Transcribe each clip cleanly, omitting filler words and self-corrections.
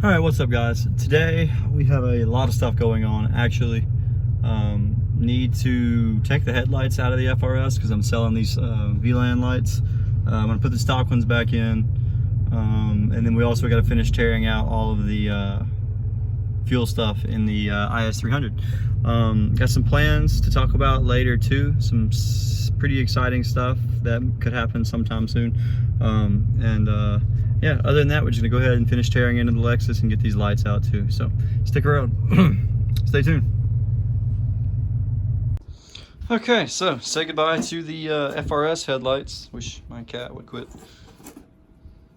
All right, what's up, guys? Today we have a lot of stuff going on. Actually, need to take the headlights out of the FRS because I'm selling these VLAN lights. I'm gonna put the stock ones back in, and then we also got to finish tearing out all of the fuel stuff in the IS300. Got some plans to talk about later too. Some pretty exciting stuff that could happen sometime soon. Yeah, other than that, we're just gonna go ahead and finish tearing into the Lexus and get these lights out too. So stick around, stay tuned. Okay, so say goodbye to the FRS headlights. Wish my cat would quit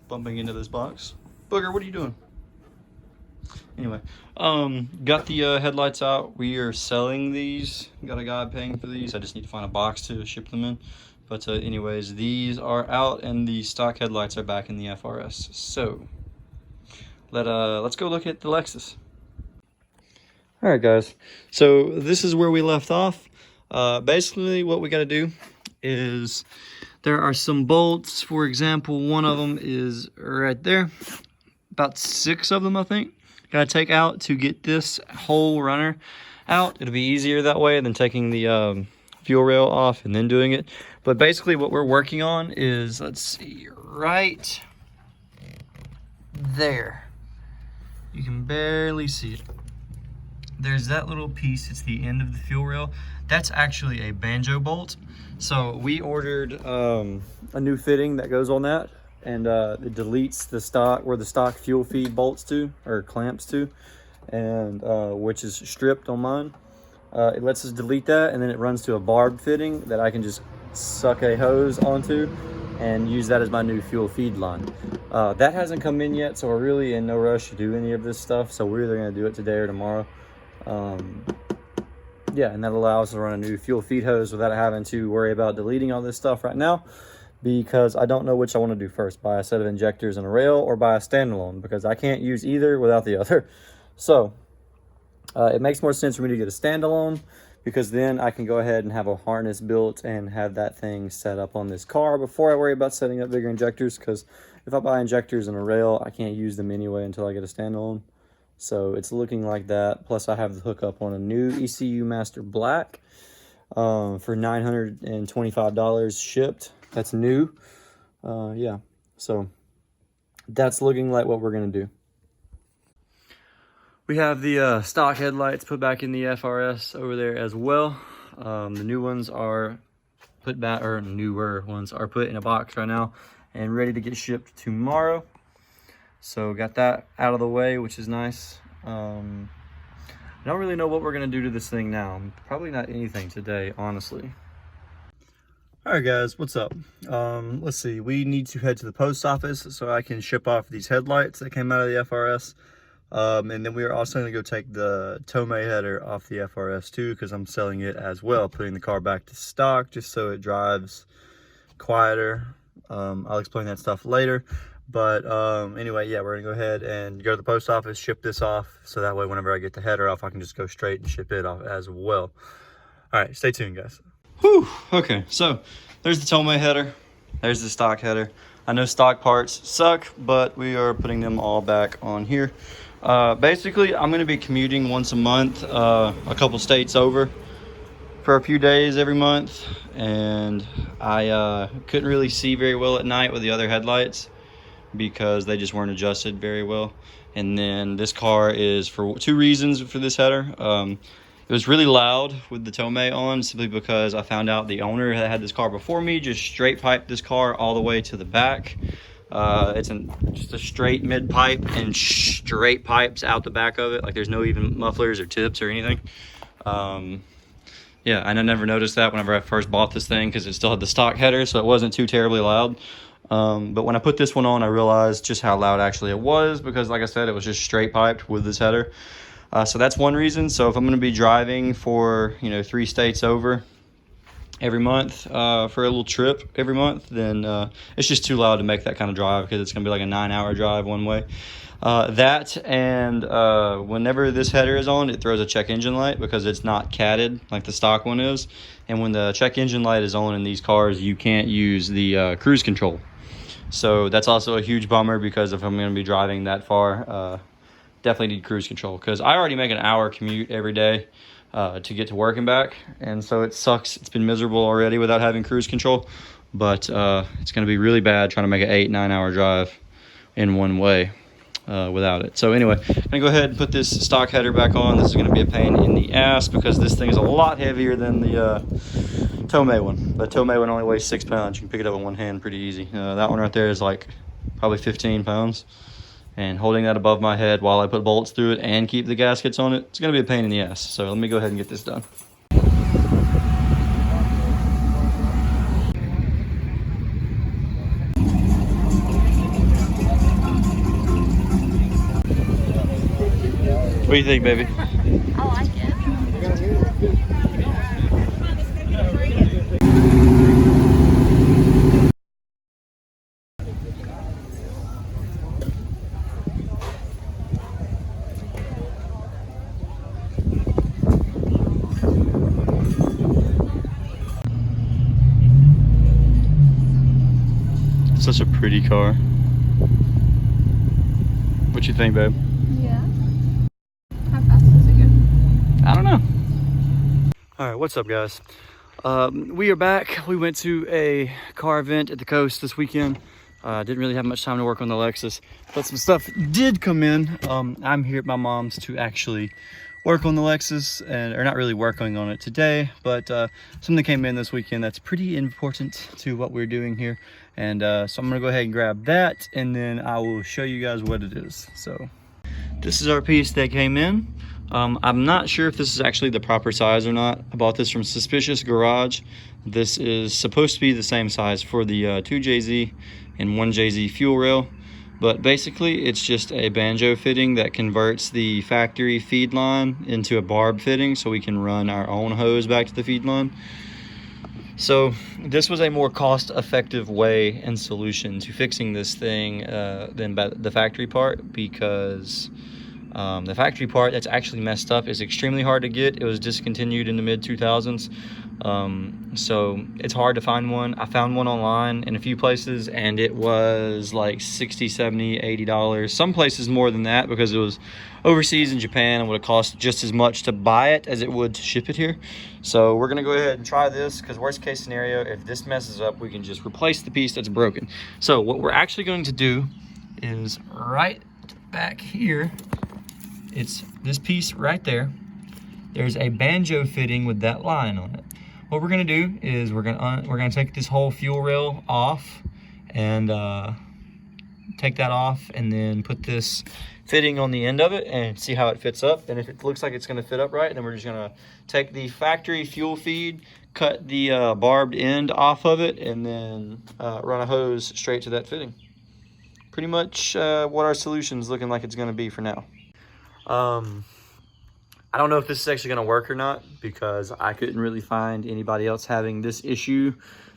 bumping into this box. Booger, what are you doing? Anyway, got the headlights out. We are selling these. Got a guy paying for these. I just need to find a box to ship them in. But anyways, these are out and the stock headlights are back in the FRS. So let's go look at the Lexus. All right, guys. So this is where we left off. Basically, what we got to do is there are some bolts. For example, one of them is right there. About 6 of them, I think. Got to take out to get this whole runner out. It'll be easier that way than taking the fuel rail off and then doing it. But basically what we're working on is, let's see, right there. You can barely see it. There's that little piece, it's the end of the fuel rail. That's actually a banjo bolt. So we ordered a new fitting that goes on that, and it deletes the stock, where the stock fuel feed bolts to, or clamps to, and which is stripped on mine. It lets us delete that, and then it runs to a barbed fitting that I can just suck a hose onto and use that as my new fuel feed line. That hasn't come in yet, so we're really in no rush to do any of this stuff. So we're either going to do it today or tomorrow. Yeah, and that allows us to run a new fuel feed hose without having to worry about deleting all this stuff right now, because I don't know which I want to do first, buy a set of injectors and a rail or buy a standalone, because I can't use either without the other. So it makes more sense for me to get a standalone, because then I can go ahead and have a harness built and have that thing set up on this car before I worry about setting up bigger injectors, because if I buy injectors and a rail, I can't use them anyway until I get a standalone. So it's looking like that. Plus I have the hookup on a new ECU Master Black for $925 shipped. That's new. Yeah, so that's looking like what we're gonna do. We have the stock headlights put back in the FRS over there as well. The new ones are put back, or newer ones are put in a box right now and ready to get shipped tomorrow. So got that out of the way, which is nice. I don't really know what we're gonna do to this thing now. Probably not anything today, honestly. All right, guys, what's up? Let's see, we need to head to the post office so I can ship off these headlights that came out of the FRS. And then we are also going to go take the Tomei header off the FRS too, because I'm selling it as well, putting the car back to stock just so it drives quieter. I'll explain that stuff later. But anyway, yeah, we're going to go ahead and go to the post office, ship this off, so that way whenever I get the header off, I can just go straight and ship it off as well. All right, stay tuned, guys. Whew, okay, so there's the Tomei header. There's the stock header. I know stock parts suck, but we are putting them all back on here. Basically, I'm going to be commuting once a month, a couple states over for a few days every month, and I couldn't really see very well at night with the other headlights because they just weren't adjusted very well. And then this car is, for 2 reasons for this header. It was really loud with the Tomei on, simply because I found out the owner that had this car before me just straight piped this car all the way to the back. It's just a straight mid pipe and straight pipes out the back of it. Like there's no even mufflers or tips or anything. Yeah, and I never noticed that whenever I first bought this thing, because it still had the stock header, so it wasn't too terribly loud. But when I put this one on, I realized just how loud actually it was, because like I said, it was just straight piped with this header. So that's one reason. So if I'm going to be driving for, 3 states over every month for a little trip every month, then it's just too loud to make that kind of drive, because it's going to be like a 9-hour drive one way. That, and whenever this header is on, it throws a check engine light because it's not catted like the stock one is. And when the check engine light is on in these cars, you can't use the cruise control. So that's also a huge bummer, because if I'm going to be driving that far, definitely need cruise control, because I already make an hour commute every day to get to work and back, and so it sucks. It's been miserable already without having cruise control, but it's going to be really bad trying to make an 8-9 hour drive in one way without it. So anyway, I'm gonna go ahead and put this stock header back on. This is gonna be a pain in the ass because this thing is a lot heavier than the Tomei one. The Tomei one only weighs 6 pounds. You can pick it up with one hand pretty easy. That one right there is like probably 15 pounds. And holding that above my head while I put bolts through it and keep the gaskets on it, it's gonna be a pain in the ass. So let me go ahead and get this done. What do you think, baby? I like it. Such a pretty car. What you think, babe? Yeah. How fast is it going? I don't know. All right, what's up, guys? We are back. We went to a car event at the coast this weekend. Didn't really have much time to work on the Lexus, but some stuff did come in. I'm here at my mom's to actually work on the Lexus, or not really working on it today, but something came in this weekend that's pretty important to what we're doing here. And so I'm gonna go ahead and grab that, and then I will show you guys what it is. So this is our piece that came in. I'm not sure if this is actually the proper size or not. I bought this from Suspicious Garage. This is supposed to be the same size for the 2JZ and 1JZ fuel rail, but basically it's just a banjo fitting that converts the factory feed line into a barb fitting so we can run our own hose back to the feed line. So this was a more cost-effective way and solution to fixing this thing than the factory part, because the factory part that's actually messed up is extremely hard to get. It was discontinued in the mid-2000s, so it's hard to find one. I found one online in a few places, and it was like $60, $70, $80. Some places more than that, because it was overseas in Japan and would have cost just as much to buy it as it would to ship it here. So we're gonna go ahead and try this, because worst case scenario, if this messes up, we can just replace the piece that's broken. So what we're actually going to do is right back here, it's this piece right there. There's a banjo fitting with that line on it. What we're gonna do is we're gonna take this whole fuel rail off and take that off, and then put this fitting on the end of it and see how it fits up. And if it looks like it's gonna fit up right, then we're just gonna take the factory fuel feed, cut the barbed end off of it, and then run a hose straight to that fitting. Pretty much what our solution's looking like it's gonna be for now. I don't know if this is actually gonna work or not, because I couldn't really find anybody else having this issue,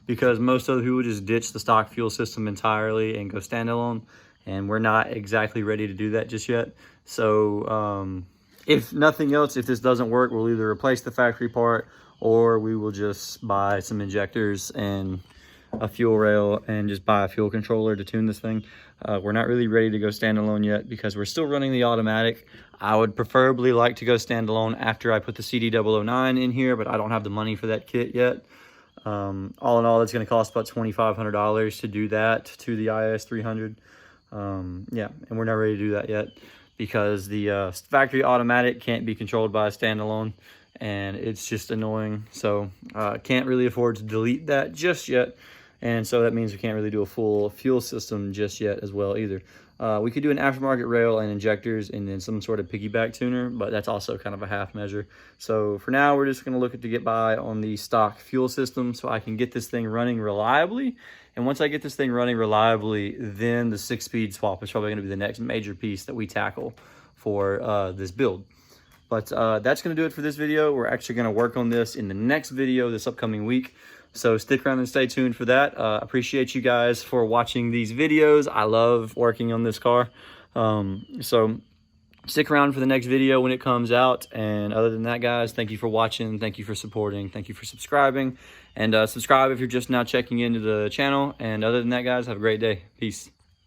because most other people just ditch the stock fuel system entirely and go standalone, and we're not exactly ready to do that just yet. So if nothing else, if this doesn't work, we'll either replace the factory part, or we will just buy some injectors and a fuel rail and just buy a fuel controller to tune this thing. We're not really ready to go standalone yet, because we're still running the automatic. I would preferably like to go standalone after I put the CD009 in here, but I don't have the money for that kit yet. All in all, it's going to cost about $2,500 to do that to the IS300. Yeah, and we're not ready to do that yet, because the factory automatic can't be controlled by a standalone, and it's just annoying. So can't really afford to delete that just yet, and so that means we can't really do a full fuel system just yet as well either. We could do an aftermarket rail and injectors and then some sort of piggyback tuner, but that's also kind of a half measure. So for now, we're just going to look to get by on the stock fuel system so I can get this thing running reliably. And once I get this thing running reliably, then the 6-speed swap is probably going to be the next major piece that we tackle for this build. But that's going to do it for this video. We're actually going to work on this in the next video this upcoming week. So stick around and stay tuned for that. Appreciate you guys for watching these videos. I love working on this car. So stick around for the next video when it comes out. And other than that, guys, thank you for watching. Thank you for supporting. Thank you for subscribing. And subscribe if you're just now checking into the channel. And other than that, guys, have a great day. Peace.